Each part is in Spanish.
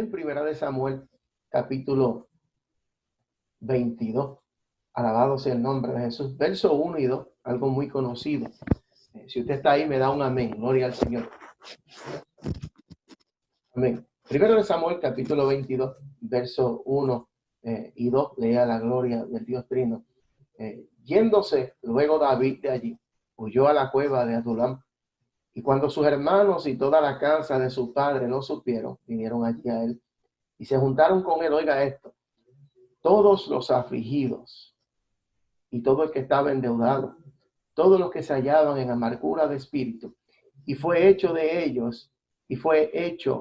en Primera de Samuel, capítulo 22. Alabado sea el nombre de Jesús. Verso 1 y 2, algo muy conocido. Si usted está ahí, me da un amén. Gloria al Señor. Amén. Primero de Samuel, capítulo 22, verso 1 y 2, lea la gloria del Dios Trino. Yéndose luego David de allí, huyó a la cueva de Adulam. Y cuando sus hermanos y toda la casa de su padre lo supieron, vinieron allí a él y se juntaron con él. Oiga esto: todos los afligidos y todo el que estaba endeudado, todos los que se hallaban en amargura de espíritu, y fue hecho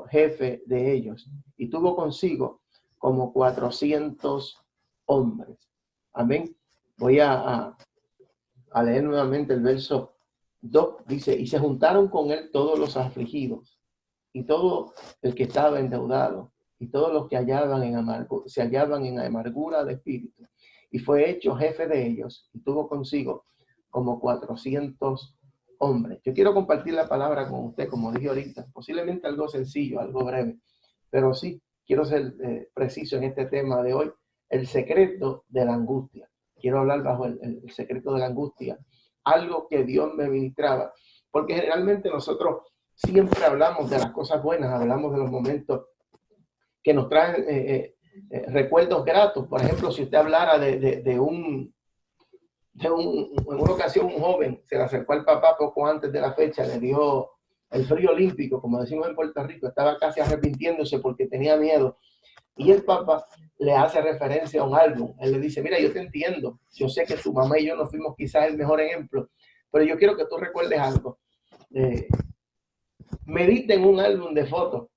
jefe de ellos, y tuvo consigo como 400 hombres. Amén. Voy a leer nuevamente el verso 2. Dice: y se juntaron con él todos los afligidos y todo el que estaba endeudado y todos los que se hallaban en amargura de espíritu, y fue hecho jefe de ellos, y tuvo consigo como 400 hombres. Yo quiero compartir la palabra con usted, como dije ahorita, posiblemente algo sencillo, algo breve, pero sí quiero ser preciso en este tema de hoy: el secreto de la angustia. Quiero hablar bajo el secreto de la angustia, algo que Dios me ministraba, porque generalmente nosotros siempre hablamos de las cosas buenas, hablamos de los momentos que nos traen recuerdos gratos. Por ejemplo, si usted hablara en una ocasión un joven se le acercó al papá poco antes de la fecha, le dio el frío olímpico, como decimos en Puerto Rico, estaba casi arrepintiéndose porque tenía miedo. Y el papá le hace referencia a un álbum. Él le dice: mira, yo te entiendo, yo sé que tu mamá y yo no fuimos quizás el mejor ejemplo, pero yo quiero que tú recuerdes algo. Medita en un álbum de fotos.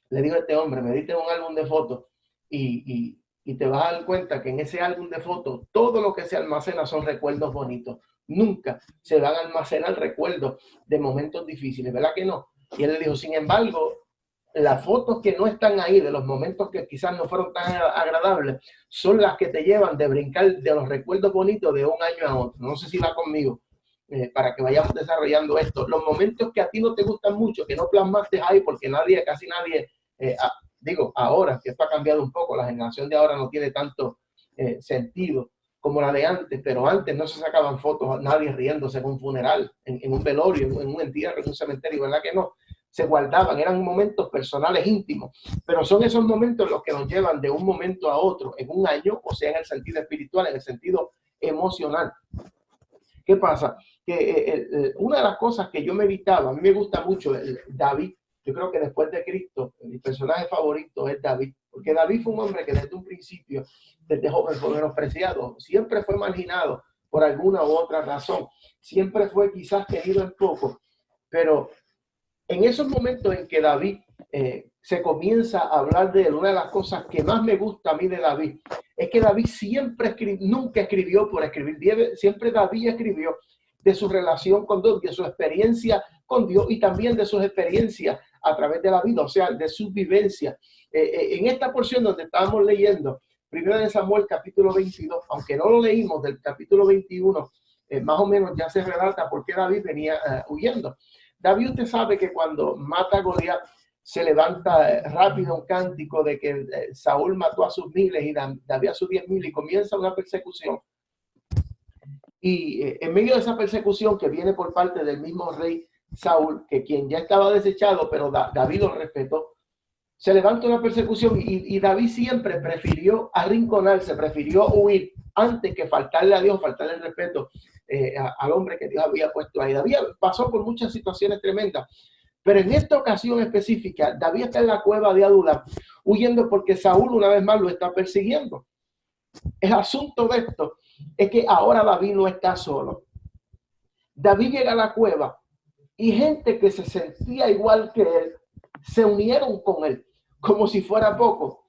Le digo a este hombre: medita en un álbum de fotos y te vas a dar cuenta que en ese álbum de fotos todo lo que se almacena son recuerdos bonitos. Nunca se van a almacenar recuerdos de momentos difíciles, ¿verdad que no? Y él le dijo: sin embargo, las fotos que no están ahí, de los momentos que quizás no fueron tan agradables, son las que te llevan de brincar de los recuerdos bonitos de un año a otro. No sé si va conmigo, para que vayamos desarrollando esto. Los momentos que a ti no te gustan mucho, que no plasmaste ahí, porque casi nadie, ahora que esto ha cambiado un poco, la generación de ahora no tiene tanto sentido como la de antes, pero antes no se sacaban fotos nadie riéndose en un funeral, en un velorio, en un entierro, en un cementerio, ¿verdad que no? Se guardaban, eran momentos personales íntimos, pero son esos momentos los que nos llevan de un momento a otro en un año, o sea, en el sentido espiritual, en el sentido emocional. ¿Qué pasa? Que una de las cosas que yo meditaba, a mí me gusta mucho David. Yo creo que después de Cristo, mi personaje favorito es David, porque David fue un hombre que desde un principio, desde joven, fue menospreciado, siempre fue marginado por alguna u otra razón, siempre fue quizás querido en poco, pero en esos momentos en que David se comienza a hablar de él, una de las cosas que más me gusta a mí de David es que David nunca escribió por escribir, siempre David escribió de su relación con Dios, de su experiencia con Dios y también de sus experiencias a través de la vida, o sea, de su vivencia. En esta porción donde estábamos leyendo, Primera de Samuel, capítulo 22, aunque no lo leímos del capítulo 21, más o menos ya se relata por qué David venía huyendo. David, usted sabe que cuando mata a Goliat, se levanta rápido un cántico de que Saúl mató a sus miles y David a sus 10,000, y comienza una persecución. Y en medio de esa persecución que viene por parte del mismo rey Saúl, que quien ya estaba desechado, pero David lo respetó, se levanta una persecución y David siempre prefirió arrinconarse, prefirió huir antes que faltarle a Dios, faltarle el respeto al hombre que Dios había puesto ahí. David pasó por muchas situaciones tremendas, pero en esta ocasión específica, David está en la cueva de Adulam, huyendo porque Saúl una vez más lo está persiguiendo. El asunto de esto es que ahora David no está solo. David llega a la cueva y gente que se sentía igual que él se unieron con él, como si fuera poco.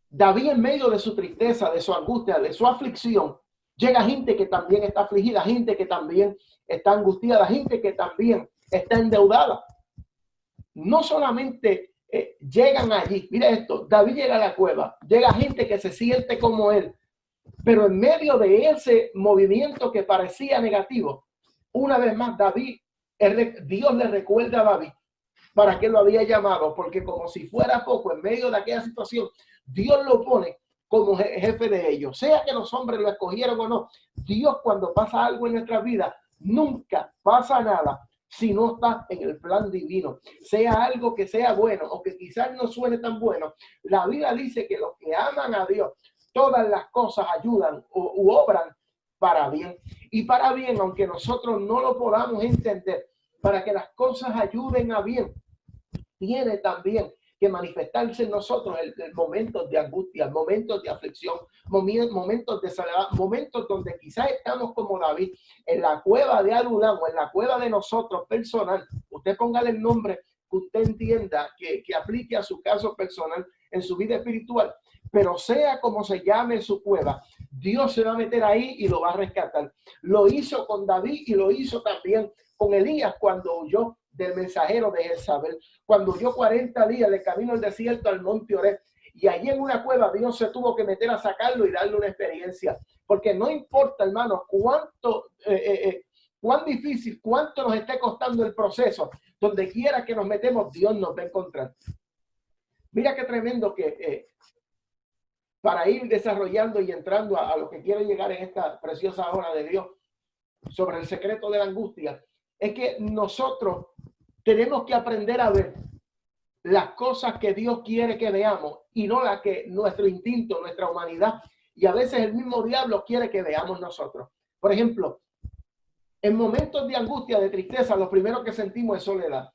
David, en medio de su tristeza, de su angustia, de su aflicción, llega gente que también está afligida, gente que también está angustiada, gente que también está endeudada. No solamente llegan allí, mira esto, David llega a la cueva, llega gente que se siente como él, pero en medio de ese movimiento que parecía negativo, una vez más Dios le recuerda a David: para qué lo había llamado, porque como si fuera poco, en medio de aquella situación, Dios lo pone como jefe de ellos. Sea que los hombres lo escogieron o no, Dios, cuando pasa algo en nuestra vida, nunca pasa nada si no está en el plan divino. Sea algo que sea bueno o que quizás no suene tan bueno, la Biblia dice que los que aman a Dios, todas las cosas ayudan u obran para bien. Y para bien, aunque nosotros no lo podamos entender, para que las cosas ayuden a bien, tiene también que manifestarse en nosotros en momentos de angustia, momentos de aflicción, momentos de soledad, momentos donde quizás estamos como David en la cueva de Adulán o en la cueva de nosotros personal. Usted póngale el nombre que usted entienda que aplique a su caso personal en su vida espiritual, pero sea como se llame su cueva, Dios se va a meter ahí y lo va a rescatar. Lo hizo con David y lo hizo también con Elías cuando huyó del mensajero de Jezabel, cuando huyó 40 días de camino al desierto al monte Oreb, y allí en una cueva Dios se tuvo que meter a sacarlo y darle una experiencia, porque no importa, hermano, cuán difícil, cuánto nos esté costando el proceso, donde quiera que nos metemos, Dios nos va a encontrar. Mira qué tremendo que para ir desarrollando y entrando a lo que quiero llegar en esta preciosa hora de Dios sobre el secreto de la angustia, es que nosotros tenemos que aprender a ver las cosas que Dios quiere que veamos y no las que nuestro instinto, nuestra humanidad y a veces el mismo diablo quiere que veamos nosotros. Por ejemplo, en momentos de angustia, de tristeza, lo primero que sentimos es soledad.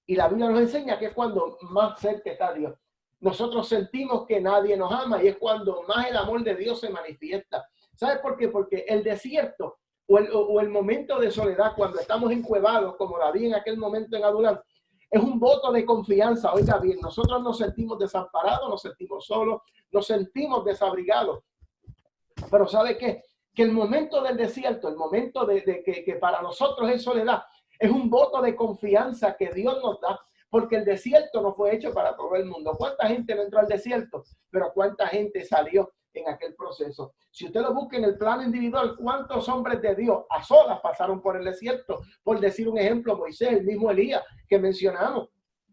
Y la Biblia nos enseña que es cuando más cerca está Dios. Nosotros sentimos que nadie nos ama y es cuando más el amor de Dios se manifiesta. ¿Sabes por qué? Porque el desierto o el momento de soledad, cuando estamos encuevados, como David en aquel momento en Adulán, es un voto de confianza. Oiga bien, nosotros nos sentimos desamparados, nos sentimos solos, nos sentimos desabrigados. Pero ¿sabe qué? Que el momento del desierto, el momento que para nosotros es soledad, es un voto de confianza que Dios nos da, porque el desierto no fue hecho para todo el mundo. ¿Cuánta gente no entró al desierto? Pero ¿cuánta gente salió en aquel proceso? Si usted lo busca en el plano individual, ¿cuántos hombres de Dios a solas pasaron por el desierto? Por decir un ejemplo, Moisés, el mismo Elías que mencionamos,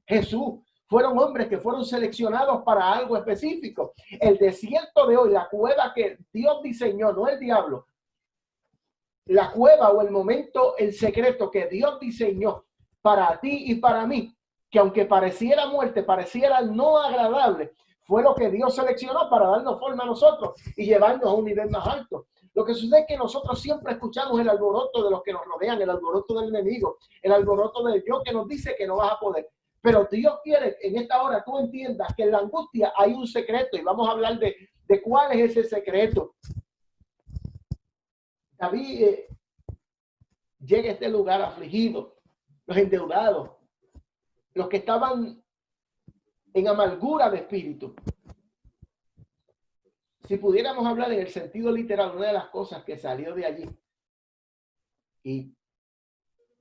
Jesús. Fueron hombres que fueron seleccionados para algo específico. El desierto de hoy, la cueva que Dios diseñó, no el diablo, la cueva o el momento, el secreto que Dios diseñó para ti y para mí, que aunque pareciera muerte, pareciera no agradable, fue lo que Dios seleccionó para darnos forma a nosotros y llevarnos a un nivel más alto. Lo que sucede es que nosotros siempre escuchamos el alboroto de los que nos rodean, el alboroto del enemigo, el alboroto del yo que nos dice que no vas a poder. Pero Dios quiere en esta hora tú entiendas que en la angustia hay un secreto y vamos a hablar de cuál es ese secreto. David llega a este lugar afligido, los endeudados, los que estaban en amargura de espíritu. Si pudiéramos hablar en el sentido literal, una de las cosas que salió de allí, y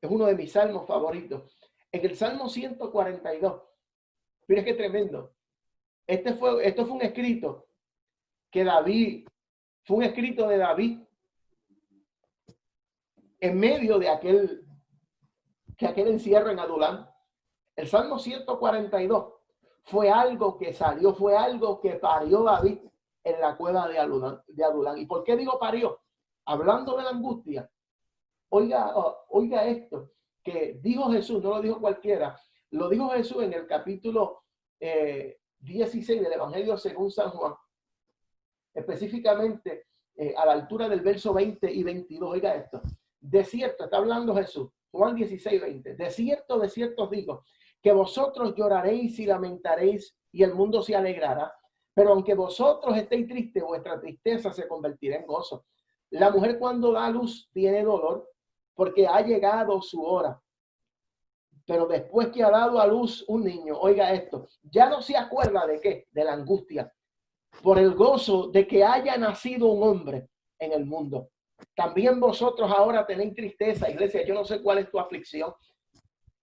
es uno de mis salmos favoritos, en el Salmo 142, mira qué tremendo. Esto fue un escrito que David, fue un escrito de David en medio de aquel encierro en Adulán. El Salmo 142 fue algo que salió, fue algo que parió David en la cueva de Adulán. ¿Y por qué digo parió? Hablando de la angustia, oiga esto, que dijo Jesús, no lo dijo cualquiera, lo dijo Jesús en el capítulo 16 del Evangelio según San Juan, específicamente a la altura del verso 20 y 22. Oiga esto, de cierto, está hablando Jesús, Juan 16, 20, de cierto os digo, que vosotros lloraréis y lamentaréis y el mundo se alegrará, pero aunque vosotros estéis tristes, vuestra tristeza se convertirá en gozo. La mujer cuando da a luz tiene dolor porque ha llegado su hora. Pero después que ha dado a luz un niño, oiga esto, ya no se acuerda de qué, de la angustia, por el gozo de que haya nacido un hombre en el mundo. También vosotros ahora tenéis tristeza, iglesia. Yo no sé cuál es tu aflicción.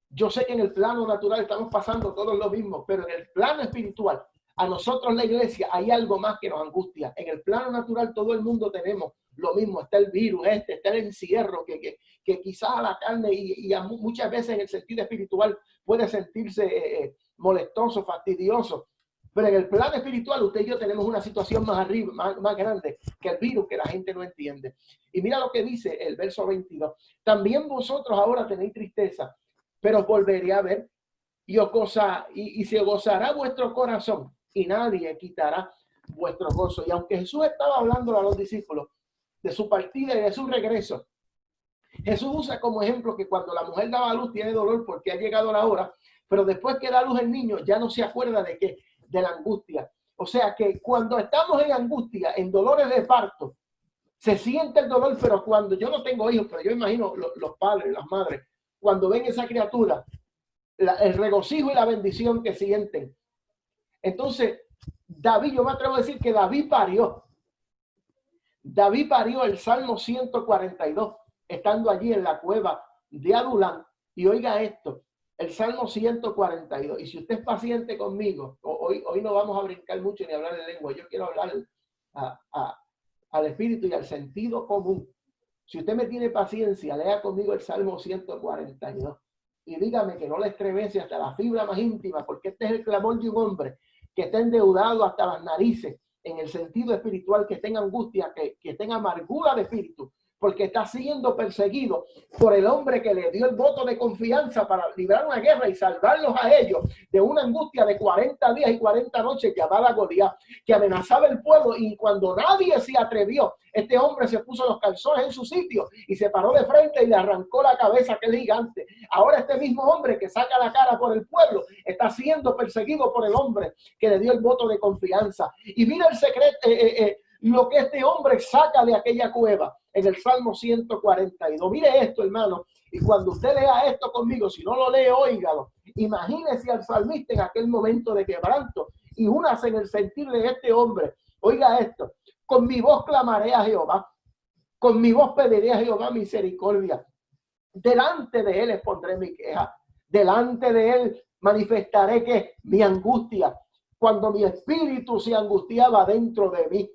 Yo sé que en el plano natural estamos pasando todos lo mismo, pero en el plano espiritual A nosotros, la iglesia, hay algo más que nos angustia. En el plano natural todo el mundo tenemos lo mismo. Está el virus, está el encierro que quizás a la carne y muchas veces en el sentido espiritual puede sentirse molestoso, fastidioso. Pero en el plano espiritual usted y yo tenemos una situación más arriba, más grande que el virus, que la gente no entiende. Y mira lo que dice el verso 22. También vosotros ahora tenéis tristeza, pero os volveré a ver y se gozará vuestro corazón y nadie quitará vuestro gozo. Y aunque Jesús estaba hablando a los discípulos de su partida y de su regreso, Jesús usa como ejemplo que cuando la mujer daba a luz tiene dolor porque ha llegado la hora, pero después que da luz el niño ya no se acuerda de la angustia. O sea que cuando estamos en angustia, en dolores de parto, se siente el dolor, pero cuando yo no tengo hijos, pero yo imagino los padres, las madres, cuando ven esa criatura, el regocijo y la bendición que sienten. Entonces, David, yo me atrevo a decir que David parió el Salmo 142, estando allí en la cueva de Adulán. Y oiga esto, el Salmo 142. Y si usted es paciente conmigo, hoy no vamos a brincar mucho ni hablar de lengua. Yo quiero hablar al espíritu y al sentido común. Si usted me tiene paciencia, lea conmigo el Salmo 142. Y dígame que no le estremece hasta la fibra más íntima, porque este es el clamor de un hombre que está endeudado hasta las narices en el sentido espiritual, que tenga angustia, que tenga amargura de espíritu, porque está siendo perseguido por el hombre que le dio el voto de confianza para librar una guerra y salvarlos a ellos de una angustia de 40 días y 40 noches llamada Goliat, que amenazaba el pueblo. Y cuando nadie se atrevió, este hombre se puso los calzones en su sitio y se paró de frente y le arrancó la cabeza a aquel gigante. Ahora este mismo hombre que saca la cara por el pueblo está siendo perseguido por el hombre que le dio el voto de confianza. Y mira el secreto, lo que este hombre saca de aquella cueva en el Salmo 142. Mire esto, hermano, y cuando usted lea esto conmigo, si no lo lee, óigalo. Imagínese al salmista en aquel momento de quebranto y únase en el sentir de este hombre. Oiga esto: con mi voz clamaré a Jehová, con mi voz pediré a Jehová misericordia. Delante de él expondré mi queja, delante de él manifestaré que mi angustia, cuando mi espíritu se angustiaba dentro de mí.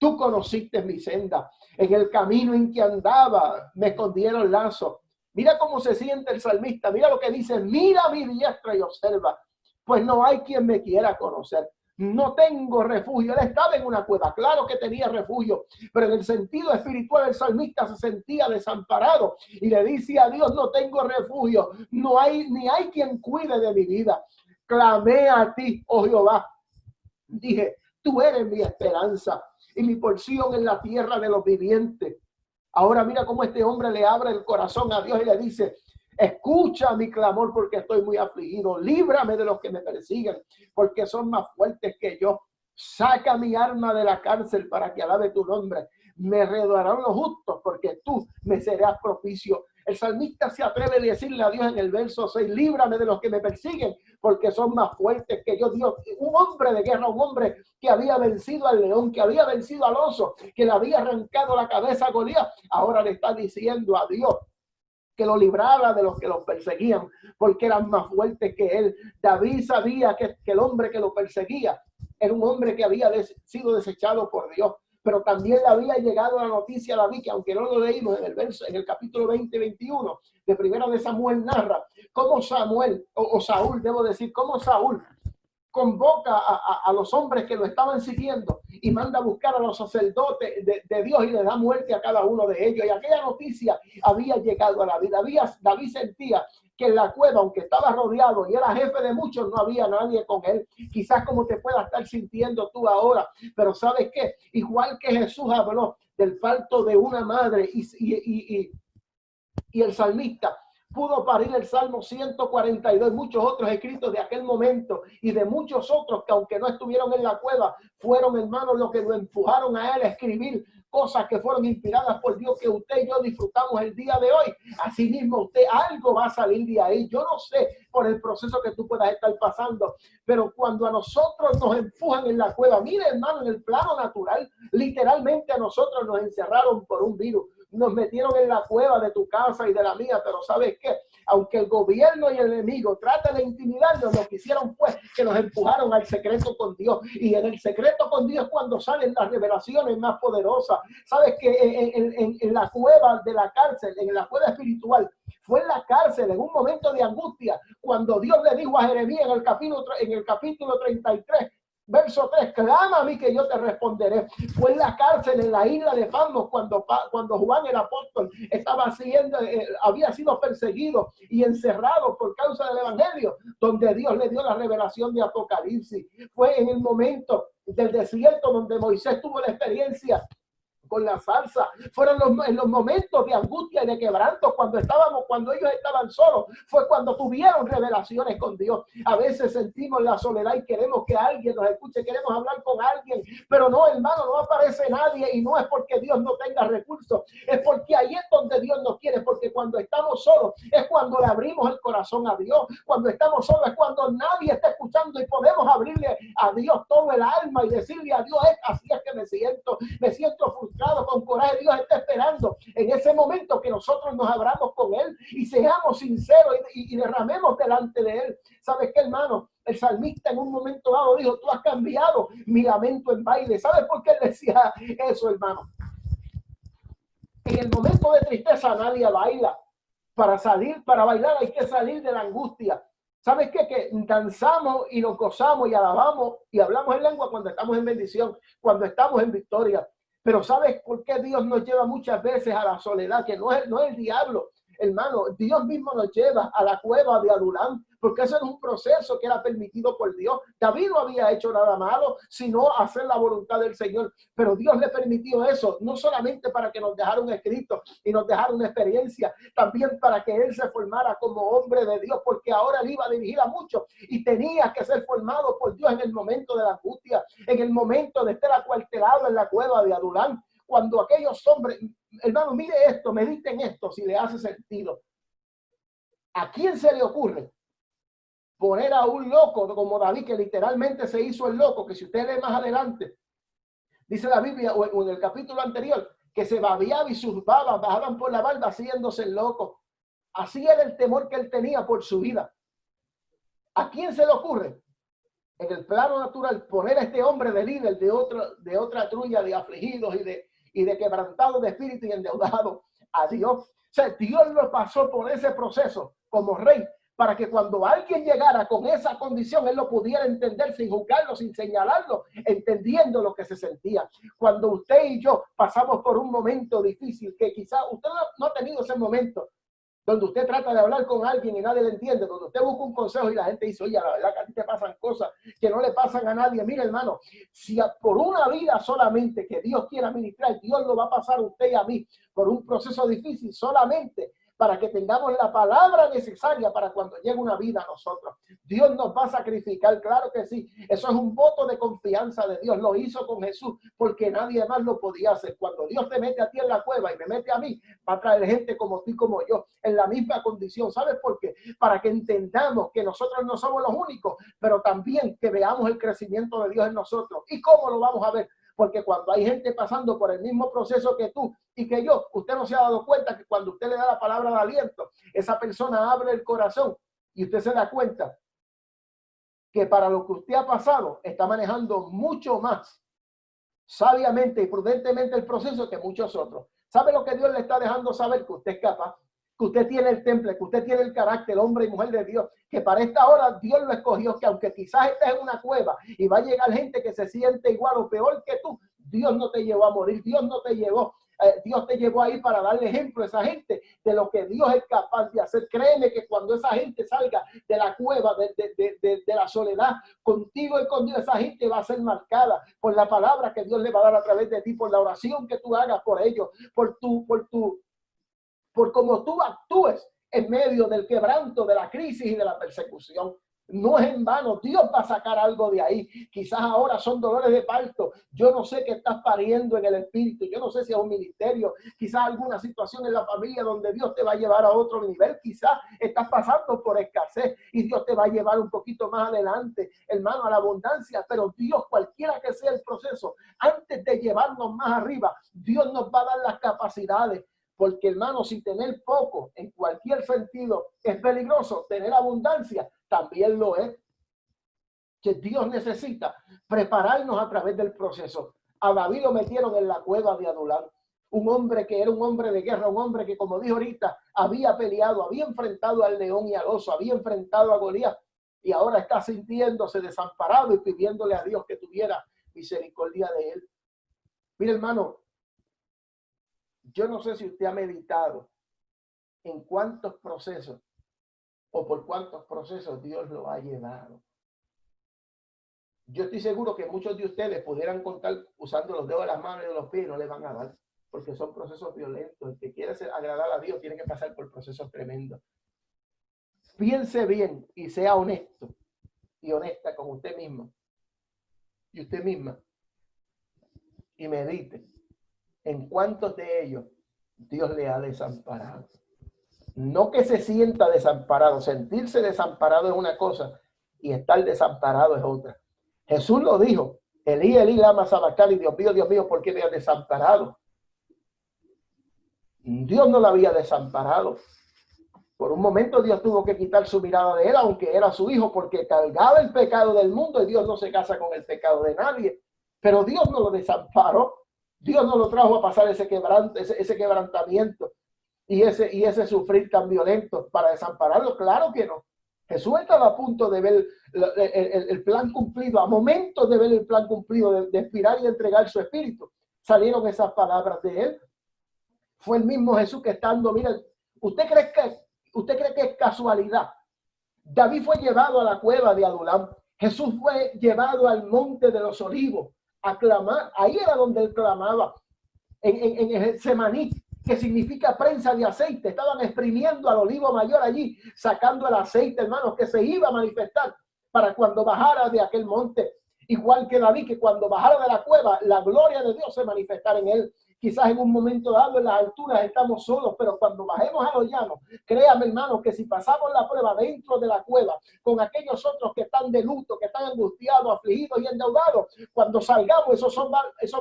Tú conociste mi senda, en el camino en que andaba me escondieron lazos. Mira cómo se siente el salmista, mira lo que dice: mira mi diestra y observa, pues no hay quien me quiera conocer. No tengo refugio. Él estaba en una cueva, claro que tenía refugio, pero en el sentido espiritual el salmista se sentía desamparado y le dice a Dios: no tengo refugio, no hay ni hay quien cuide de mi vida. Clamé a ti, oh Jehová, dije: tú eres mi esperanza y mi porción en la tierra de los vivientes. Ahora mira cómo este hombre le abre el corazón a Dios y le dice: escucha mi clamor porque estoy muy afligido. Líbrame de los que me persiguen porque son más fuertes que yo. Saca mi alma de la cárcel para que alabe tu nombre. Me rodearán los justos porque tú me serás propicio. El salmista se atreve a decirle a Dios en el verso 6: líbrame de los que me persiguen porque son más fuertes que yo. Dios, un hombre de guerra, un hombre que había vencido al león, que había vencido al oso, que le había arrancado la cabeza a Goliat, ahora le está diciendo a Dios que lo librara de los que lo perseguían, porque eran más fuertes que él. David sabía que el hombre que lo perseguía era un hombre que había sido desechado por Dios, pero también le había llegado la noticia a David, que aunque no lo leímos en el capítulo 20-21 de Primera de Samuel, narra cómo Samuel, o Saúl, debo decir, cómo Saúl convoca a los hombres que lo estaban siguiendo y manda a buscar a los sacerdotes de Dios y le da muerte a cada uno de ellos. Y aquella noticia había llegado a la vida. David sentía que en la cueva, aunque estaba rodeado y era jefe de muchos, no había nadie con él. Quizás como te puedas estar sintiendo tú ahora, pero ¿sabes qué? Igual que Jesús habló del parto de una madre y el salmista pudo parir el Salmo 142 y muchos otros escritos de aquel momento y de muchos otros que, aunque no estuvieron en la cueva, fueron, hermanos, los que lo empujaron a él a escribir cosas que fueron inspiradas por Dios, que usted y yo disfrutamos el día de hoy. Asimismo, usted algo va a salir de ahí. Yo no sé por el proceso que tú puedas estar pasando, pero cuando a nosotros nos empujan en la cueva, mire, hermano, en el plano natural, literalmente a nosotros nos encerraron por un virus. nos metieron en la cueva de tu casa y de la mía, pero ¿sabes qué? Aunque el gobierno y el enemigo traten de intimidarnos, lo que hicieron fue que nos empujaron al secreto con Dios. Y en el secreto con Dios es cuando salen las revelaciones más poderosas. ¿Sabes que en la cueva de la cárcel, en la cueva espiritual, fue en la cárcel, en un momento de angustia, cuando Dios le dijo a Jeremías en el capítulo 33, verso 3, clama a mí que yo te responderé. Fue en la cárcel, en la isla de Patmos, cuando Juan el apóstol había sido perseguido y encerrado por causa del evangelio, donde Dios le dio la revelación de Apocalipsis. Fue en el momento del desierto donde Moisés tuvo la experiencia con la salsa. Fueron en los momentos de angustia y de quebranto, cuando ellos estaban solos, fue cuando tuvieron revelaciones con Dios. A veces sentimos la soledad y queremos que alguien nos escuche, queremos hablar con alguien, pero no, hermano, no aparece nadie, y no es porque Dios no tenga recursos, es porque ahí es donde Dios nos quiere, porque cuando estamos solos es cuando le abrimos el corazón a Dios. Cuando estamos solos es cuando nadie está escuchando y podemos abrirle a Dios todo el alma y decirle a Dios, así es que me siento frustrado, con coraje. Dios está esperando en ese momento que nosotros nos abramos con Él y seamos sinceros y derramemos delante de Él. ¿Sabes qué, hermano? El salmista en un momento dado dijo, tú has cambiado mi lamento en baile. ¿Sabes por qué él decía eso, hermano? En el momento de tristeza nadie baila. Para bailar hay que salir de la angustia. ¿Sabes qué? Que danzamos y nos gozamos y alabamos y hablamos en lengua cuando estamos en bendición, cuando estamos en victoria. Pero ¿sabes por qué Dios nos lleva muchas veces a la soledad? Que no es el diablo, hermano. Dios mismo nos lleva a la cueva de Adulam, porque ese es un proceso que era permitido por Dios. David no había hecho nada malo, sino hacer la voluntad del Señor. Pero Dios le permitió eso, no solamente para que nos dejara un escrito y nos dejara una experiencia, también para que él se formara como hombre de Dios, porque ahora él iba a dirigir a muchos y tenía que ser formado por Dios en el momento de la angustia, en el momento de estar acuartelado en la cueva de Adulam. Cuando aquellos hombres, hermano, mire esto, mediten esto, si le hace sentido. ¿A quién se le ocurre poner a un loco como David, que literalmente se hizo el loco, que si usted lee más adelante, dice la Biblia, o en el capítulo anterior, que se babeaba y sus babas bajaban por la barba haciéndose el loco? Así era el temor que él tenía por su vida. ¿A quién se le ocurre, en el plano natural, poner a este hombre de líder de otra trulla de afligidos y de quebrantados de espíritu y endeudados? A Dios. O sea, Dios lo pasó por ese proceso como rey, para que cuando alguien llegara con esa condición, él lo pudiera entender sin juzgarlo, sin señalarlo, entendiendo lo que se sentía. Cuando usted y yo pasamos por un momento difícil, que quizás usted no ha tenido ese momento, donde usted trata de hablar con alguien y nadie le entiende, donde usted busca un consejo y la gente dice, oye, la verdad que a ti te pasan cosas que no le pasan a nadie. Mira, hermano, si por una vida solamente que Dios quiera ministrar, Dios lo va a pasar a usted y a mí por un proceso difícil solamente para que tengamos la palabra necesaria para cuando llegue una vida a nosotros. Dios nos va a sacrificar, claro que sí. Eso es un voto de confianza de Dios. Lo hizo con Jesús porque nadie más lo podía hacer. Cuando Dios te mete a ti en la cueva y me mete a mí, va a traer gente como tú y como yo en la misma condición. ¿Sabes por qué? Para que entendamos que nosotros no somos los únicos, pero también que veamos el crecimiento de Dios en nosotros. ¿Y cómo lo vamos a ver? Porque cuando hay gente pasando por el mismo proceso que tú y que yo, usted no se ha dado cuenta que cuando usted le da la palabra de aliento, esa persona abre el corazón y usted se da cuenta que para lo que usted ha pasado está manejando mucho más sabiamente y prudentemente el proceso que muchos otros. ¿Sabe lo que Dios le está dejando saber? Que usted es capaz, que usted tiene el temple, que usted tiene el carácter, hombre y mujer de Dios, que para esta hora Dios lo escogió, que aunque quizás estés en una cueva y va a llegar gente que se siente igual o peor que tú, Dios no te llevó a morir, Dios no te llevó, Dios te llevó ahí para darle ejemplo a esa gente de lo que Dios es capaz de hacer. Créeme que cuando esa gente salga de la cueva, de la soledad, contigo y con Dios, esa gente va a ser marcada por la palabra que Dios le va a dar a través de ti, por la oración que tú hagas por ellos, por cómo tú actúes en medio del quebranto, de la crisis y de la persecución. No es en vano, Dios va a sacar algo de ahí. Quizás ahora son dolores de parto. Yo no sé qué estás pariendo en el espíritu. Yo no sé si es un ministerio, quizás alguna situación en la familia donde Dios te va a llevar a otro nivel. Quizás estás pasando por escasez y Dios te va a llevar un poquito más adelante, hermano, a la abundancia. Pero Dios, cualquiera que sea el proceso, antes de llevarnos más arriba, Dios nos va a dar las capacidades Porque, hermano, si tener poco en cualquier sentido es peligroso, tener abundancia también lo es. Que Dios necesita prepararnos a través del proceso. A David lo metieron en la cueva de Adulam. Un hombre que era un hombre de guerra, un hombre que, como dijo ahorita, había peleado, había enfrentado al león y al oso, había enfrentado a Goliat, y ahora está sintiéndose desamparado y pidiéndole a Dios que tuviera misericordia de él. Mire, hermano, yo no sé si usted ha meditado en cuántos procesos o por cuántos procesos Dios lo ha llevado. Yo estoy seguro que muchos de ustedes pudieran contar usando los dedos de las manos y de los pies y no les van a dar, porque son procesos violentos. El que quiere agradar a Dios tiene que pasar por procesos tremendos. Piense bien y sea honesto y honesta con usted mismo y usted misma, y medite en cuántos de ellos Dios le ha desamparado. No que se sienta desamparado, sentirse desamparado es una cosa y estar desamparado es otra. Jesús lo dijo: Elí, Elí, lama sabactani, Dios mío, ¿por qué me has desamparado? Dios no lo había desamparado. Por un momento Dios tuvo que quitar su mirada de él, aunque era su hijo, porque cargaba el pecado del mundo y Dios no se casa con el pecado de nadie. Pero Dios no lo desamparó. Dios no lo trajo a pasar ese quebrantamiento y ese sufrir tan violento para desampararlo. Claro que no. Jesús estaba a punto de ver el plan cumplido, a momentos de ver el plan cumplido, de expirar y entregar su espíritu. Salieron esas palabras de él. Fue el mismo Jesús que estando, mira, ¿usted cree que es casualidad? David fue llevado a la cueva de Adulam. Jesús fue llevado al monte de los olivos a clamar. Ahí era donde él clamaba, en el Semaní, que significa prensa de aceite. Estaban exprimiendo al olivo mayor allí, sacando el aceite, hermanos, que se iba a manifestar para cuando bajara de aquel monte. Igual que David, que cuando bajara de la cueva, la gloria de Dios se manifestara en él. Quizás en un momento dado en las alturas estamos solos, pero cuando bajemos a los llanos, créame, hermanos, que si pasamos la prueba dentro de la cueva con aquellos otros que están de luto, que están angustiados, afligidos y endeudados, cuando salgamos, esos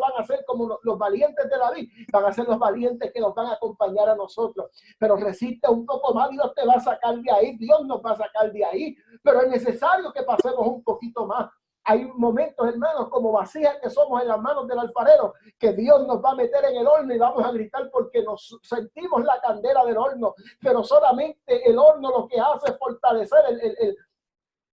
van a ser como los valientes de David, van a ser los valientes que nos van a acompañar a nosotros. Pero resiste un poco más, Dios te va a sacar de ahí, Dios nos va a sacar de ahí, pero es necesario que pasemos un poquito más. Hay momentos, hermanos, como vasijas que somos en las manos del alfarero, que Dios nos va a meter en el horno y vamos a gritar porque nos sentimos la candela del horno, pero solamente el horno lo que hace es fortalecer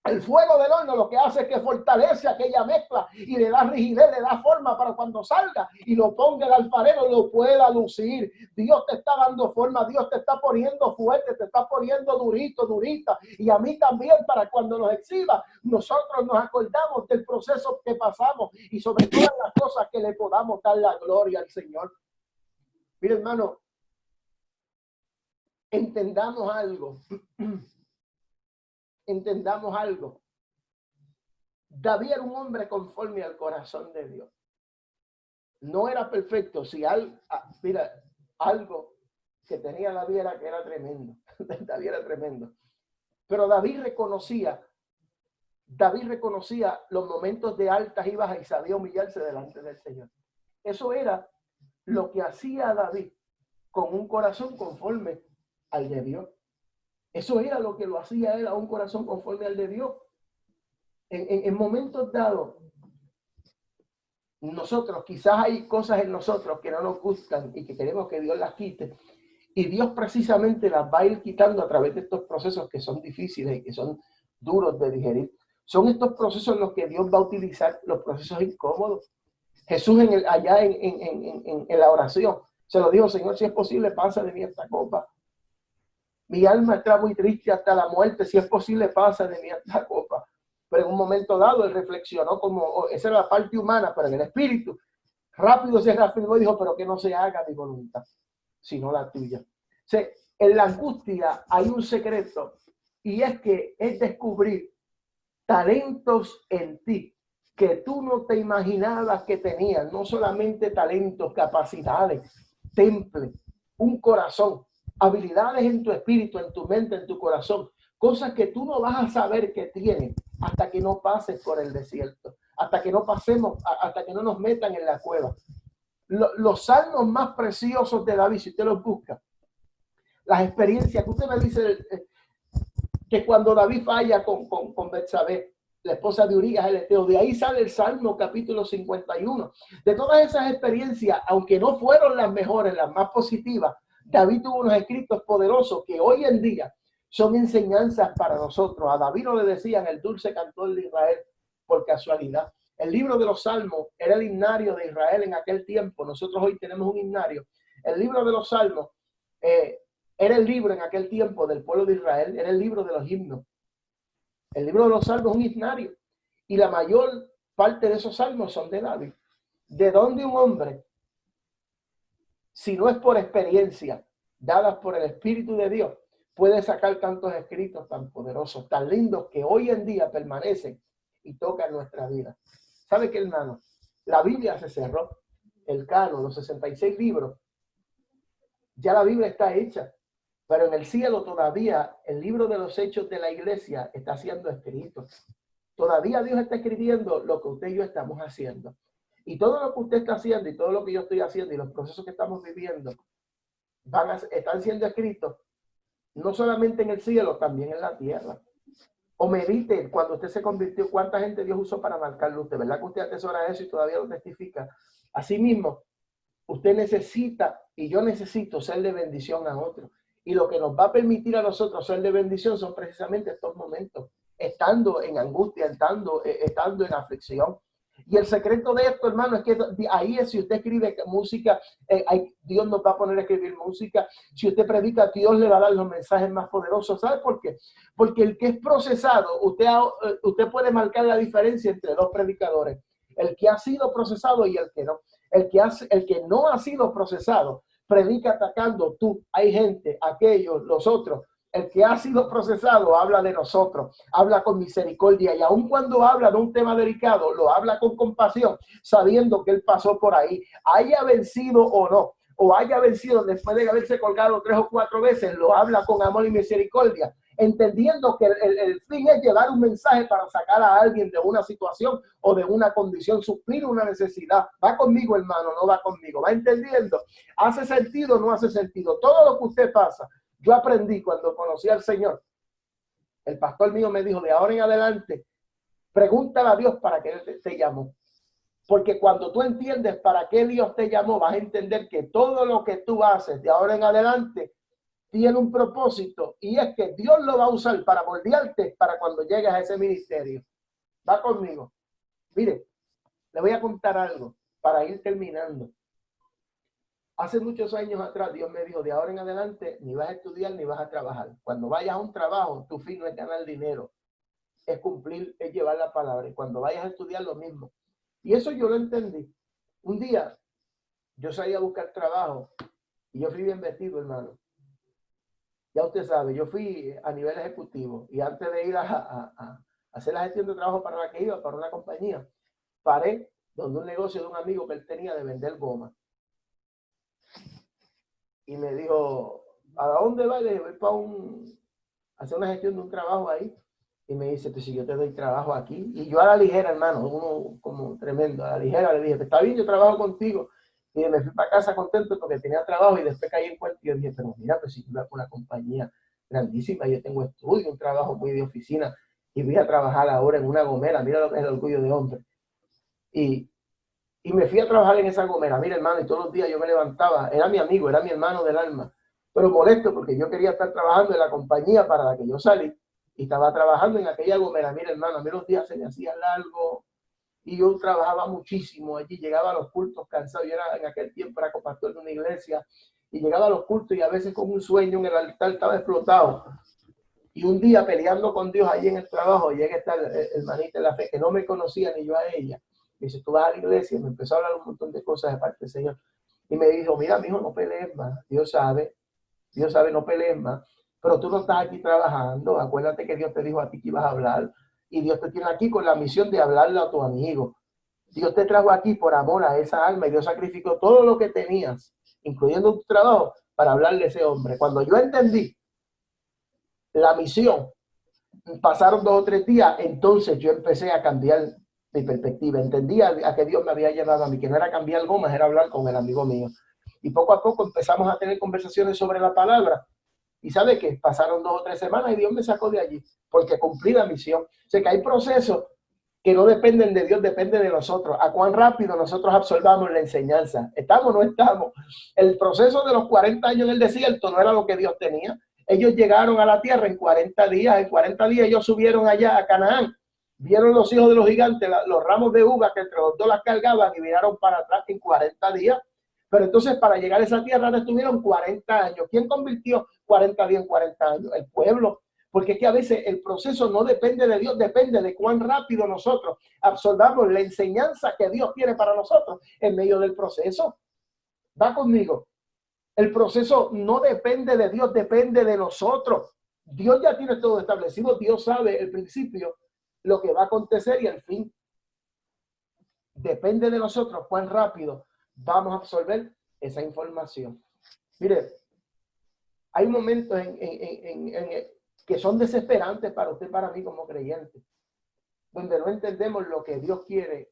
el fuego del horno, lo que hace es que fortalece aquella mezcla y le da rigidez, le da forma para cuando salga y lo ponga el alfarero, lo pueda lucir. Dios te está dando forma, Dios te está poniendo fuerte, te está poniendo durito, durita. Y a mí también, para cuando nos exhiba, nosotros nos acordamos del proceso que pasamos y sobre todas las cosas que le podamos dar la gloria al Señor. Mira, hermano, entendamos algo. Entendamos algo. David era un hombre conforme al corazón de Dios. No era perfecto. Si mira, algo que tenía David era que era tremendo. David era tremendo. Pero David reconocía los momentos de altas y bajas y sabía humillarse delante del Señor. Eso era lo que hacía David con un corazón conforme al de Dios. Eso era lo que lo hacía él a un corazón conforme al de Dios. En momentos dados, nosotros, quizás hay cosas en nosotros que no nos gustan y que queremos que Dios las quite. Y Dios precisamente las va a ir quitando a través de estos procesos que son difíciles y que son duros de digerir. Son estos procesos en los que Dios va a utilizar los procesos incómodos. Jesús allá en la oración se lo dijo: Señor, si es posible, pasa de mí esta copa. Mi alma está muy triste hasta la muerte. Si es posible, pasa de mí esta copa. Pero en un momento dado, él reflexionó como esa era la parte humana, pero en el espíritu, rápido se reafirmó y dijo: pero que no se haga mi voluntad, sino la tuya. O sea, en la angustia hay un secreto, y es que es descubrir talentos en ti que tú no te imaginabas que tenías. No solamente talentos, capacidades, temple, un corazón, habilidades en tu espíritu, en tu mente, en tu corazón, cosas que tú no vas a saber que tienes hasta que no pases por el desierto, hasta que no pasemos, hasta que no nos metan en la cueva. los salmos más preciosos de David, si usted los busca, las experiencias que usted me dice, que cuando David falla con Betsabé, la esposa de Urías el Eteo, de ahí sale el Salmo capítulo 51. De todas esas experiencias, aunque no fueron las mejores, las más positivas, David tuvo unos escritos poderosos que hoy en día son enseñanzas para nosotros. A David no le decían el dulce cantor de Israel por casualidad. El libro de los Salmos era el himnario de Israel en aquel tiempo. Nosotros hoy tenemos un himnario. El libro de los Salmos era el libro en aquel tiempo del pueblo de Israel, era el libro de los himnos. El libro de los Salmos es un himnario y la mayor parte de esos salmos son de David. ¿De dónde un hombre, si no es por experiencia dadas por el Espíritu de Dios, puede sacar tantos escritos tan poderosos, tan lindos, que hoy en día permanecen y tocan nuestra vida? ¿Sabe qué, hermano? La Biblia se cerró, el canon, los 66 libros. Ya la Biblia está hecha. Pero en el cielo todavía el libro de los hechos de la iglesia está siendo escrito. Todavía Dios está escribiendo lo que usted y yo estamos haciendo. Y todo lo que usted está haciendo y todo lo que yo estoy haciendo y los procesos que estamos viviendo están siendo escritos no solamente en el cielo, también en la tierra. O medite cuando usted se convirtió, cuánta gente Dios usó para marcarlo usted. ¿Verdad que usted atesora eso y todavía lo testifica? Asimismo, usted necesita y yo necesito ser de bendición a otros. Y lo que nos va a permitir a nosotros ser de bendición son precisamente estos momentos, estando en angustia, estando en aflicción. Y el secreto de esto, hermano, es que ahí es, si usted escribe música, Dios nos va a poner a escribir música. Si usted predica, Dios le va a dar los mensajes más poderosos. ¿Sabe por qué? Porque el que es procesado, usted puede marcar la diferencia entre dos predicadores. El que ha sido procesado y el que no. El que no ha sido procesado predica atacando tú, hay gente, aquellos, los otros. El que ha sido procesado habla de nosotros, habla con misericordia, y aun cuando habla de un tema delicado, lo habla con compasión, sabiendo que él pasó por ahí, haya vencido o no, o haya vencido después de haberse colgado 3 o 4 veces, lo habla con amor y misericordia, entendiendo que el fin es llevar un mensaje para sacar a alguien de una situación o de una condición, suplir una necesidad. Va conmigo, hermano, no va conmigo, va entendiendo. ¿Hace sentido o no hace sentido? Todo lo que usted pasa. Yo aprendí cuando conocí al Señor. El pastor mío me dijo, de ahora en adelante, pregúntale a Dios para qué Él te llamó. Porque cuando tú entiendes para qué Dios te llamó, vas a entender que todo lo que tú haces de ahora en adelante tiene un propósito, y es que Dios lo va a usar para moldearte para cuando llegues a ese ministerio. Va conmigo. Mire, le voy a contar algo para ir terminando. Hace muchos años atrás, Dios me dijo, de ahora en adelante, ni vas a estudiar ni vas a trabajar. Cuando vayas a un trabajo, tu fin no es ganar dinero, es cumplir, es llevar la palabra. Y cuando vayas a estudiar, lo mismo. Y eso yo lo entendí. Un día, yo salí a buscar trabajo y yo fui bien vestido, hermano. Ya usted sabe, yo fui a nivel ejecutivo y antes de ir a hacer la gestión de trabajo para la que iba, para una compañía, paré donde un negocio de un amigo que él tenía de vender goma. Y me dijo, ¿a dónde va? Le dije, voy para hacer una gestión de un trabajo ahí. Y me dice, pues si yo te doy trabajo aquí. Y yo a la ligera, hermano, uno como tremendo, a la ligera le dije, está bien, yo trabajo contigo. Y me fui para casa contento porque tenía trabajo, y después caí en cuenta y yo dije, pero mira, pues si yo voy a una compañía grandísima, yo tengo estudio, un trabajo muy de oficina, y voy a trabajar ahora en una gomera, mira lo que es el orgullo de hombre. Y me fui a trabajar en esa gomera, mira, hermano, y todos los días yo me levantaba, era mi amigo, era mi hermano del alma, pero molesto porque yo quería estar trabajando en la compañía para la que yo salí, y estaba trabajando en aquella gomera. Mira, hermano, a mí los días se me hacían largos, y yo trabajaba muchísimo allí, llegaba a los cultos cansado. Yo era, en aquel tiempo era copastor de una iglesia, y llegaba a los cultos y a veces con un sueño en el altar, estaba explotado. Y un día peleando con Dios allí en el trabajo, llega esta hermanita de la fe que no me conocía ni yo a ella. Me dice, tú vas a la iglesia, y me empezó a hablar un montón de cosas de parte del Señor. Y me dijo, mira, mijo, no pelees más, Dios sabe, no pelees más, pero tú no estás aquí trabajando. Acuérdate que Dios te dijo a ti que ibas a hablar, y Dios te tiene aquí con la misión de hablarle a tu amigo. Dios te trajo aquí por amor a esa alma, y Dios sacrificó todo lo que tenías, incluyendo tu trabajo, para hablarle a ese hombre. Cuando yo entendí la misión, pasaron 2 o 3 días, entonces yo empecé a cambiar mi perspectiva. Entendía a que Dios me había llevado a mí, que no era cambiar gomas, era hablar con el amigo mío. Y poco a poco empezamos a tener conversaciones sobre la palabra. Y ¿sabe qué? Pasaron 2 o 3 semanas y Dios me sacó de allí, porque cumplí la misión. O sea que hay procesos que no dependen de Dios, depende de nosotros. A cuán rápido nosotros absorbamos la enseñanza. ¿Estamos o no estamos? El proceso de los 40 años en el desierto no era lo que Dios tenía. Ellos llegaron a la tierra en 40 días. En 40 días ellos subieron allá a Canaán. Vieron los hijos de los gigantes, los ramos de uva que entre los dos las cargaban y viraron para atrás en 40 días. Pero entonces para llegar a esa tierra estuvieron 40 años. ¿Quién convirtió 40 días en 40 años? El pueblo. Porque es que a veces el proceso no depende de Dios, depende de cuán rápido nosotros absorbamos la enseñanza que Dios tiene para nosotros en medio del proceso. Va conmigo. El proceso no depende de Dios, depende de nosotros. Dios ya tiene todo establecido. Dios sabe el principio, lo que va a acontecer y el fin. Depende de nosotros cuán rápido vamos a absorber esa información. Mire, hay momentos que son desesperantes para usted y para mí como creyentes, donde no entendemos lo que Dios quiere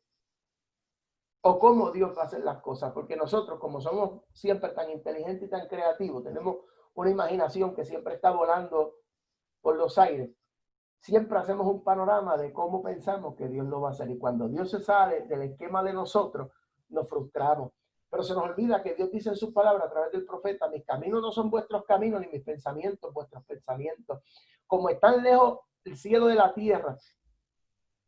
o cómo Dios va a hacer las cosas, porque nosotros, como somos siempre tan inteligentes y tan creativos, tenemos una imaginación que siempre está volando por los aires, siempre hacemos un panorama de cómo pensamos que Dios lo va a hacer, y cuando Dios se sale del esquema de nosotros, nos frustramos. Pero se nos olvida que Dios dice en sus palabras a través del profeta: mis caminos no son vuestros caminos, ni mis pensamientos vuestros pensamientos. Como están lejos el cielo de la tierra,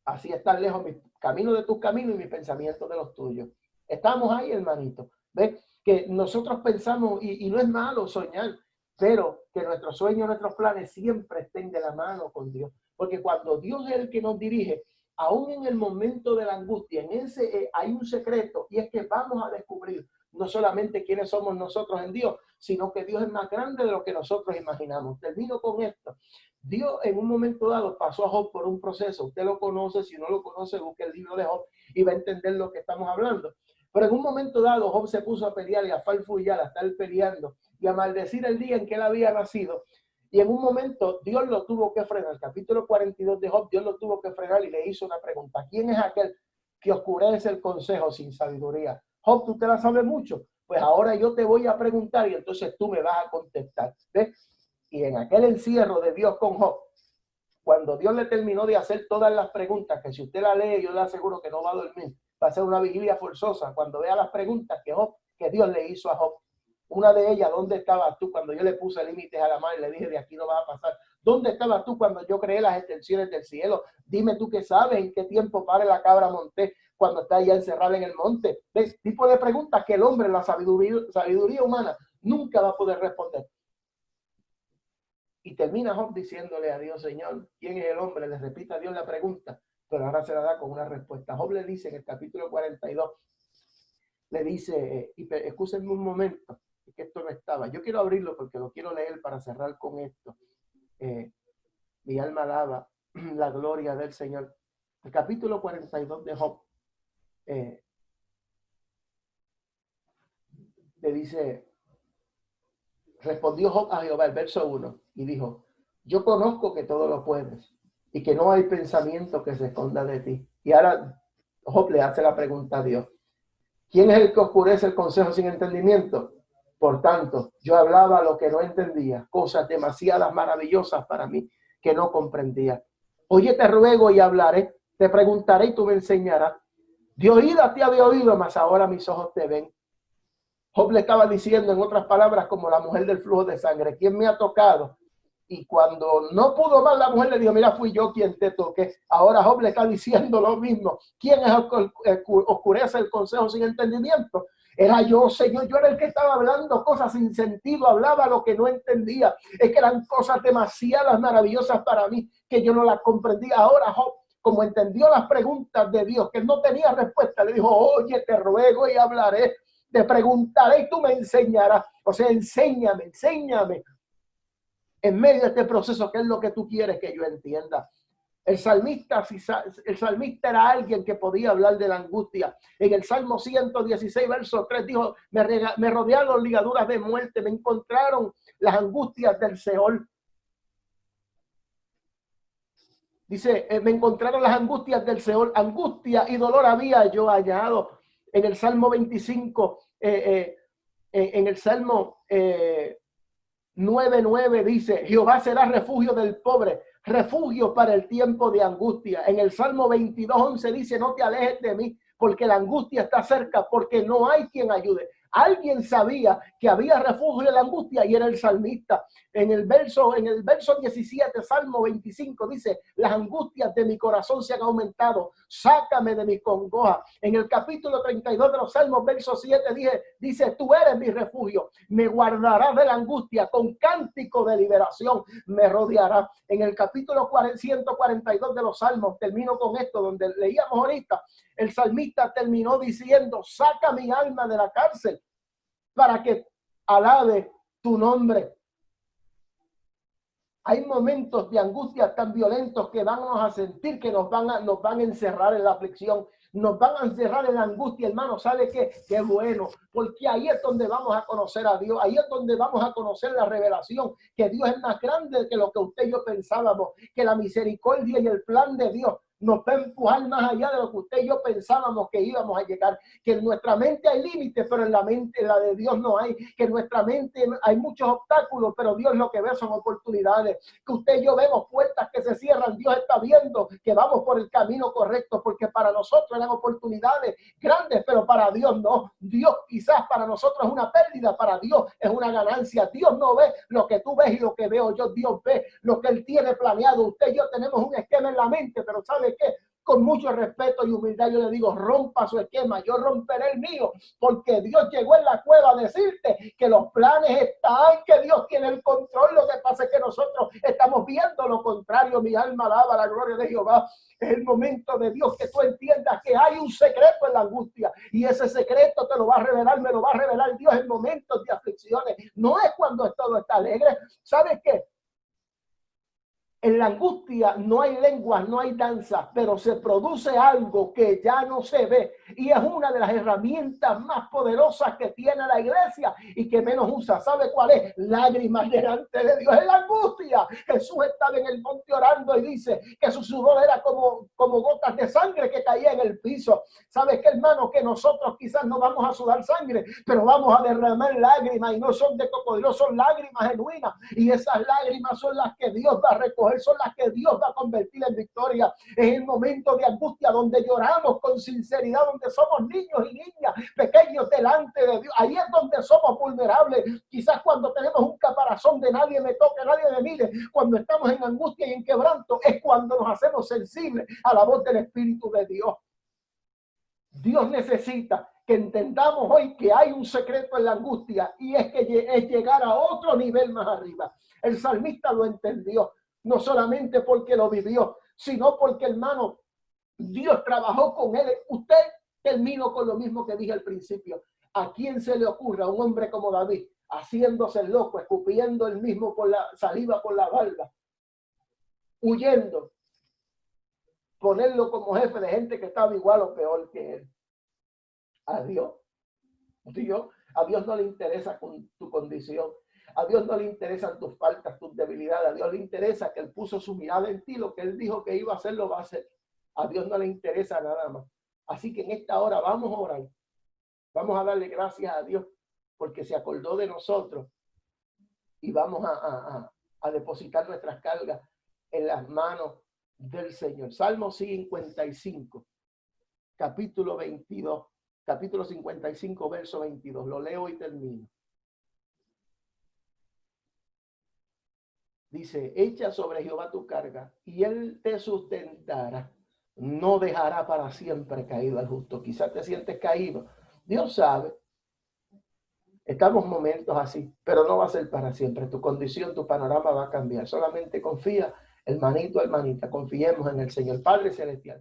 así están lejos mis caminos de tus caminos y mis pensamientos de los tuyos. Estamos ahí, hermanito. ¿Ves? Que nosotros pensamos, y no es malo soñar, pero que nuestros sueños, nuestros planes siempre estén de la mano con Dios. Porque cuando Dios es el que nos dirige, aún en el momento de la angustia, en ese hay un secreto, y es que vamos a descubrir no solamente quiénes somos nosotros en Dios, sino que Dios es más grande de lo que nosotros imaginamos. Termino con esto. Dios en un momento dado pasó a Job por un proceso. Usted lo conoce, si no lo conoce, busque el libro de Job y va a entender lo que estamos hablando. Pero en un momento dado Job se puso a pelear y a farfullar, a estar peleando y a maldecir el día en que él había nacido. Y en un momento Dios lo tuvo que frenar. El capítulo 42 de Job, Dios lo tuvo que frenar y le hizo una pregunta: ¿quién es aquel que oscurece el consejo sin sabiduría? Job, tú te la sabes mucho. Pues ahora yo te voy a preguntar y entonces tú me vas a contestar. ¿Ves? Y en aquel encierro de Dios con Job, cuando Dios le terminó de hacer todas las preguntas, que si usted la lee, yo le aseguro que no va a dormir, va a ser una vigilia forzosa cuando vea las preguntas que Dios le hizo a Job. Una de ellas: ¿dónde estabas tú cuando yo le puse límites a la mar y le dije de aquí no vas a pasar? ¿Dónde estabas tú cuando yo creé las extensiones del cielo? Dime tú qué sabes, en qué tiempo pare la cabra monté cuando está ya encerrada en el monte. ¿Ves? Tipo de preguntas que el hombre, la sabiduría humana, nunca va a poder responder. Y termina Job diciéndole a Dios: Señor, ¿quién es el hombre? Le repite a Dios la pregunta, pero ahora se la da con una respuesta. Job le dice en el capítulo 42, le dice, y excúsenme un momento, que esto no estaba. Yo quiero abrirlo porque lo quiero leer para cerrar con esto. Mi alma alaba la gloria del Señor. El capítulo 42 de Job le dice: respondió Job a Jehová, el verso 1, y dijo: yo conozco que todo lo puedes y que no hay pensamiento que se esconda de ti. Y ahora Job le hace la pregunta a Dios: ¿quién es el que oscurece el consejo sin entendimiento? Por tanto, yo hablaba lo que no entendía, cosas demasiadas maravillosas para mí que no comprendía. Oye, te ruego y hablaré, te preguntaré y tú me enseñarás. De oídas te había oído, mas ahora mis ojos te ven. Job le estaba diciendo, en otras palabras, como la mujer del flujo de sangre: ¿quién me ha tocado? Y cuando no pudo más, la mujer le dijo: mira, fui yo quien te toqué. Ahora Job le está diciendo lo mismo. ¿Quién es el que oscurece el consejo sin entendimiento? Era yo, Señor. Yo era el que estaba hablando cosas sin sentido, hablaba lo que no entendía. Es que eran cosas demasiadas maravillosas para mí que yo no las comprendía. Ahora Job, como entendió las preguntas de Dios, que no tenía respuesta, le dijo: oye, te ruego y hablaré, te preguntaré y tú me enseñarás. O sea, enséñame en medio de este proceso, ¿qué es lo que tú quieres que yo entienda? El salmista era alguien que podía hablar de la angustia. En el Salmo 116, verso 3 dijo: me rodearon ligaduras de muerte, me encontraron las angustias del Seol. Dice, me encontraron las angustias del Seol, angustia y dolor había yo hallado. En el Salmo 25, en el Salmo 9:9 dice, Jehová será refugio del pobre, refugio para el tiempo de angustia. En el Salmo 22:11 dice, no te alejes de mí, porque la angustia está cerca, porque no hay quien ayude. Alguien sabía que había refugio en la angustia y era el salmista. En el verso 17, Salmo 25 dice, las angustias de mi corazón se han aumentado, sácame de mi congoja. En el capítulo 32 de los Salmos, verso 7 dice, tú eres mi refugio, me guardarás de la angustia, con cántico de liberación me rodeará. En el capítulo 142 de los Salmos, termino con esto, donde leíamos ahorita, el salmista terminó diciendo, saca mi alma de la cárcel para que alabe tu nombre. Hay momentos de angustia tan violentos que vamos a sentir que nos van a encerrar en la aflicción, nos van a encerrar en la angustia, hermano. ¿Sabe qué? Qué bueno, porque ahí es donde vamos a conocer a Dios, ahí es donde vamos a conocer la revelación, que Dios es más grande que lo que usted y yo pensábamos, que la misericordia y el plan de Dios nos va a empujar más allá de lo que usted y yo pensábamos que íbamos a llegar, que en nuestra mente hay límites, pero en la mente, la de Dios no hay, que en nuestra mente hay muchos obstáculos, pero Dios lo que ve son oportunidades, que usted y yo vemos puertas que se cierran, Dios está viendo que vamos por el camino correcto, porque para nosotros eran oportunidades grandes, pero para Dios no. Dios quizás para nosotros es una pérdida, para Dios es una ganancia. Dios no ve lo que tú ves y lo que veo yo, Dios ve lo que Él tiene planeado. Usted y yo tenemos un esquema en la mente, pero ¿sabe qué? Con mucho respeto y humildad yo le digo, rompa su esquema, yo romperé el mío, porque Dios llegó en la cueva a decirte que los planes están, que Dios tiene el control. Lo que pasa es que nosotros estamos viendo lo contrario. Mi alma alaba la gloria de Jehová. Es el momento de Dios que tú entiendas que hay un secreto en la angustia, y ese secreto te lo va a revelar, me lo va a revelar Dios en momentos de aflicciones. No es cuando todo está alegre. ¿Sabes qué? En la angustia no hay lenguas, no hay danza, pero se produce algo que ya no se ve, y es una de las herramientas más poderosas que tiene la iglesia y que menos usa. ¿Sabe cuál es? Lágrimas delante de Dios. En la angustia, Jesús estaba en el monte orando y dice que su sudor era como gotas de sangre que caía en el piso. ¿Sabes qué, hermano? Que nosotros quizás no vamos a sudar sangre, pero vamos a derramar lágrimas, y no son de cocodrilo, son lágrimas genuinas, y esas lágrimas son las que Dios va a recoger, son las que Dios va a convertir en victoria. Es el momento de angustia donde lloramos con sinceridad, donde somos niños y niñas pequeños delante de Dios. Ahí es donde somos vulnerables. Quizás cuando tenemos un caparazón de nadie me toque, nadie me mire, cuando estamos en angustia y en quebranto, es cuando nos hacemos sensibles a la voz del Espíritu de Dios. Dios necesita que entendamos hoy que hay un secreto en la angustia, y es que es llegar a otro nivel más arriba. El salmista lo entendió, no solamente porque lo vivió, sino porque, hermano, Dios trabajó con él. Usted terminó con lo mismo que dije al principio. ¿A quién se le ocurra un hombre como David, haciéndose el loco, escupiendo el mismo por la saliva, por la barba, huyendo, ponerlo como jefe de gente que estaba igual o peor que él? A Dios no le interesa con tu condición. A Dios no le interesan tus faltas, tus debilidades. A Dios le interesa que Él puso su mirada en ti. Lo que Él dijo que iba a hacer, lo va a hacer. A Dios no le interesa nada más. Así que en esta hora vamos a orar. Vamos a darle gracias a Dios porque se acordó de nosotros, y vamos a depositar nuestras cargas en las manos del Señor. Salmo 55, capítulo 22. Capítulo 55, verso 22. Lo leo y termino. Dice, echa sobre Jehová tu carga y Él te sustentará. No dejará para siempre caído al justo. Quizás te sientes caído. Dios sabe. Estamos en momentos así, pero no va a ser para siempre. Tu condición, tu panorama va a cambiar. Solamente confía, hermanito, hermanita. Confiemos en el Señor Padre Celestial.